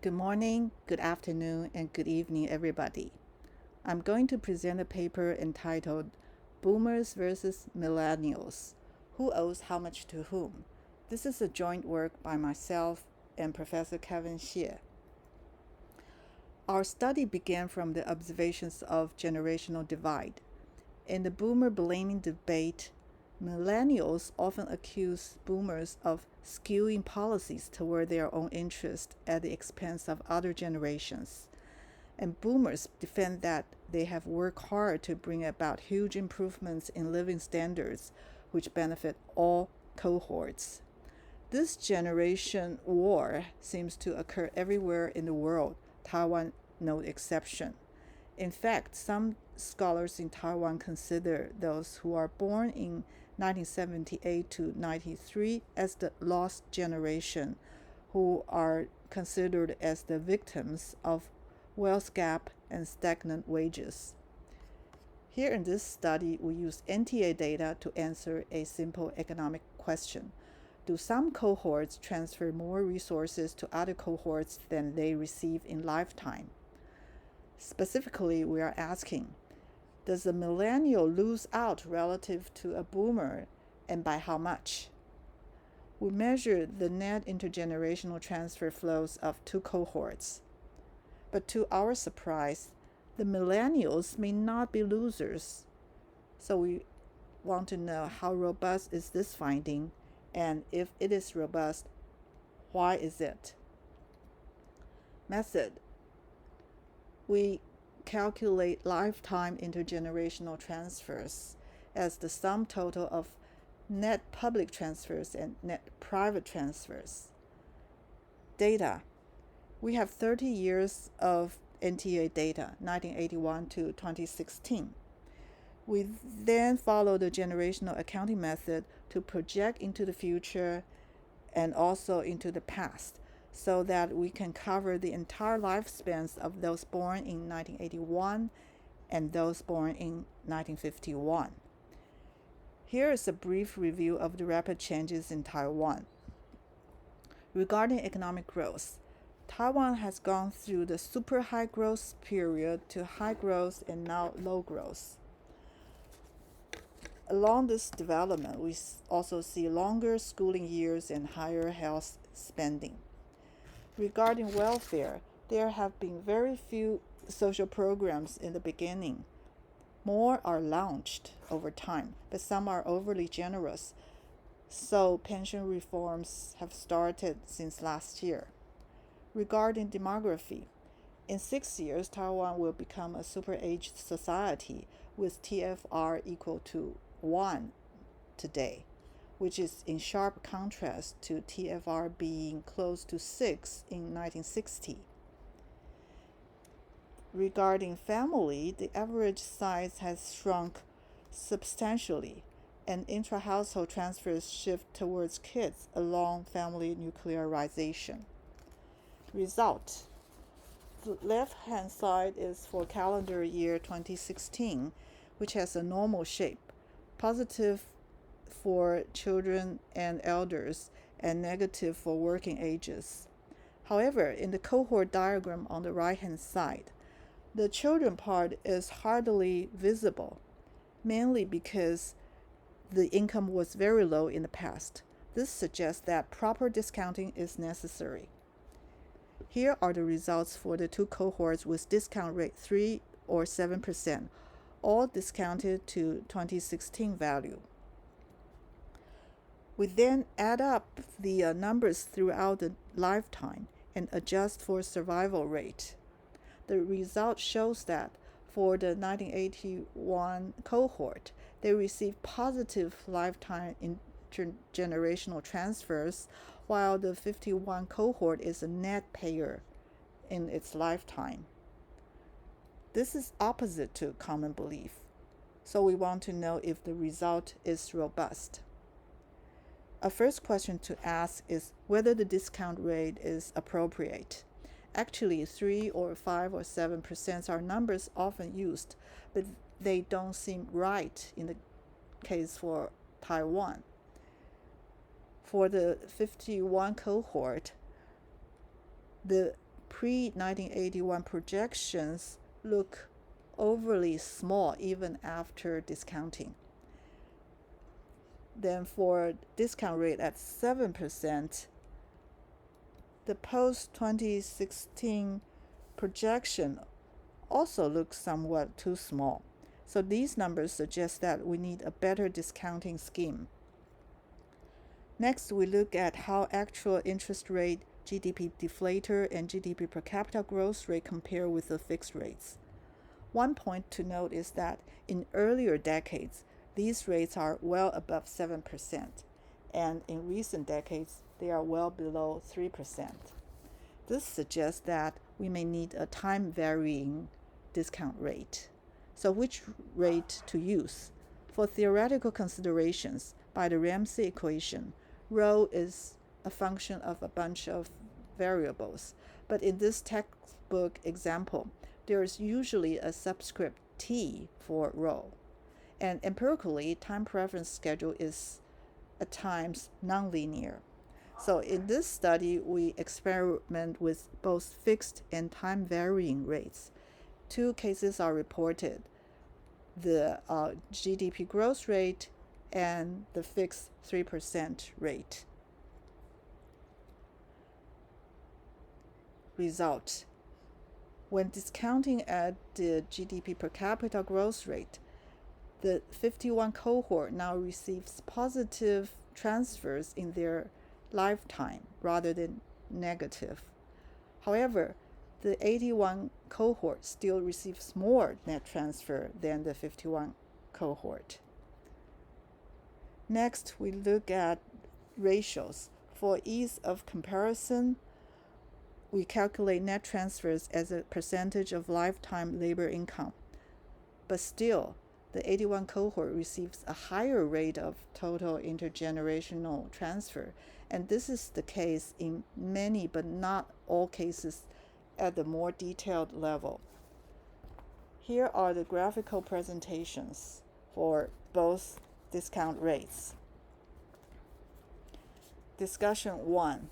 Good morning, good afternoon, and good evening, everybody. I'm going to present a paper entitled Boomers versus Millennials: Who Owes How Much to Whom? This is a joint work by myself and Professor Yu-Ching Hsieh. Our study began from the observations of generational divide. In the boomer blaming debate, millennials often accuse boomers of skewing policies toward their own interest at the expense of other generations. And boomers defend that they have worked hard to bring about huge improvements in living standards, which benefit all cohorts. This generation war seems to occur everywhere in the world, Taiwan no exception. In fact, some scholars in Taiwan consider those who are born in 1978 to 93 as the lost generation, who are considered as the victims of wealth gap and stagnant wages. Here in this study, we use NTA data to answer a simple economic question. Do some cohorts transfer more resources to other cohorts than they receive in lifetime? Specifically, we are asking, does a millennial lose out relative to a boomer, and by how much? We measure the net intergenerational transfer flows of two cohorts. But to our surprise, the millennials may not be losers. So we want to know how robust is this finding, and if it is robust, why is it? Method. We calculate lifetime intergenerational transfers as the sum total of net public transfers and net private transfers. Data. We have 30 years of NTA data, 1981 to 2016. We then follow the generational accounting method to project into the future and also into the past, so that we can cover the entire lifespans of those born in 1981 and those born in 1951. Here is a brief review of the rapid changes in Taiwan. Regarding economic growth, Taiwan has gone through the super high growth period to high growth and now low growth. Along this development, we also see longer schooling years and higher health spending. Regarding welfare, there have been very few social programs in the beginning. More are launched over time, but some are overly generous. So pension reforms have started since last year. Regarding demography, in 6 years, Taiwan will become a super-aged society with TFR equal to 1 today, which is in sharp contrast to TFR being close to 6 in 1960. Regarding family, the average size has shrunk substantially, and intra-household transfers shift towards kids along family nuclearization. Result. The left-hand side is for calendar year 2016, which has a normal shape, positive for children and elders, and negative for working ages. However, in the cohort diagram on the right-hand side, the children part is hardly visible, mainly because the income was very low in the past. This suggests that proper discounting is necessary. Here are the results for the two cohorts with discount rate 3 or 7%, all discounted to 2016 value. We then add up the numbers throughout the lifetime and adjust for survival rate. The result shows that for the 1981 cohort, they received positive lifetime intergenerational transfers, while the 51 cohort is a net payer in its lifetime. This is opposite to common belief, so we want to know if the result is robust. A first question to ask is whether the discount rate is appropriate. Actually, 3 or 5 or 7% are numbers often used, but they don't seem right in the case for Taiwan. For the 51 cohort, the pre-1981 projections look overly small even after discounting. Then for discount rate at 7%, the post-2016 projection also looks somewhat too small. So these numbers suggest that we need a better discounting scheme. Next, we look at how actual interest rate, GDP deflator, and GDP per capita growth rate compare with the fixed rates. One point to note is that in earlier decades, these rates are well above 7%, and in recent decades, they are well below 3%. This suggests that we may need a time-varying discount rate. So which rate to use? For theoretical considerations, by the Ramsey equation, rho is a function of a bunch of variables. But in this textbook example, there is usually a subscript t for rho. And empirically, time preference schedule is at times nonlinear. So in this study, we experiment with both fixed and time-varying rates. Two cases are reported, the GDP growth rate and the fixed 3% rate. Result: when discounting at the GDP per capita growth rate, the 51 cohort now receives positive transfers in their lifetime rather than negative. However, the 81 cohort still receives more net transfer than the 51 cohort. Next, we look at ratios. For ease of comparison, we calculate net transfers as a percentage of lifetime labor income. But still, the 81 cohort receives a higher rate of total intergenerational transfer, and this is the case in many but not all cases at the more detailed level. Here are the graphical presentations for both discount rates. Discussion 1.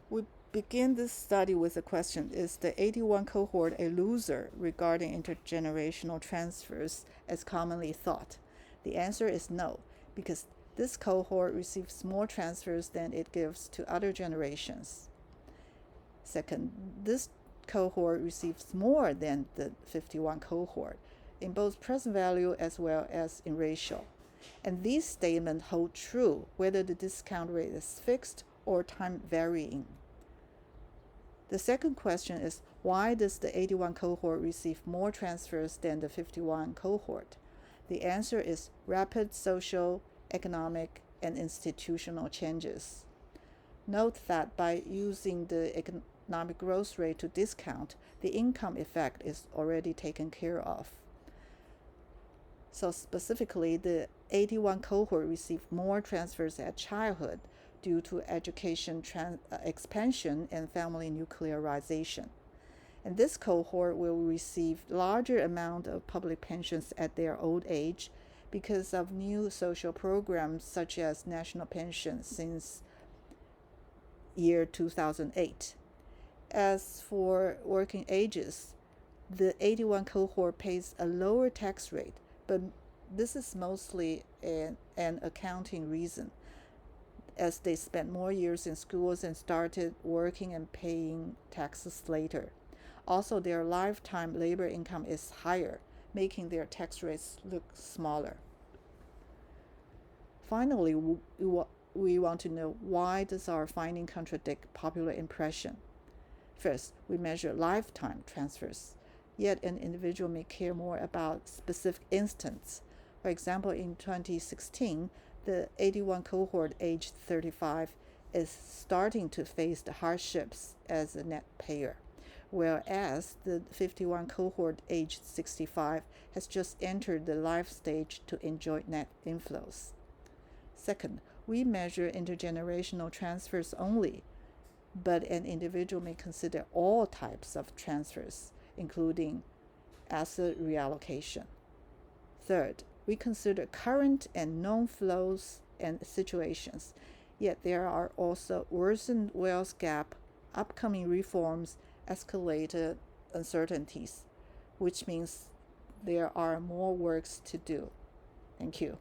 We begin this study with a question: is the 81 cohort a loser regarding intergenerational transfers as commonly thought? The answer is no, because this cohort receives more transfers than it gives to other generations. Second, this cohort receives more than the 51 cohort in both present value as well as in ratio. And these statements hold true whether the discount rate is fixed or time varying. The second question is, why does the 81 cohort receive more transfers than the 51 cohort? The answer is rapid social, economic, and institutional changes. Note that by using the economic growth rate to discount, the income effect is already taken care of. So specifically, the 81 cohort received more transfers at childhood due to education expansion and family nuclearization. And this cohort will receive larger amount of public pensions at their old age because of new social programs such as national pension since year 2008. As for working ages, the 81 cohort pays a lower tax rate, but this is mostly an accounting reason, as they spent more years in schools and started working and paying taxes later. Also, their lifetime labor income is higher, making their tax rates look smaller. Finally, we want to know, why does our finding contradict popular impression? First, we measure lifetime transfers, yet an individual may care more about specific instance. For example, in 2016, the 81 cohort aged 35 is starting to face the hardships as a net payer, whereas the 51 cohort aged 65 has just entered the life stage to enjoy net inflows. Second, we measure intergenerational transfers only, but an individual may consider all types of transfers, including asset reallocation. Third, we consider current and known flows and situations, yet there are also worsened wealth gap, upcoming reforms, escalated uncertainties, which means there are more works to do. Thank you.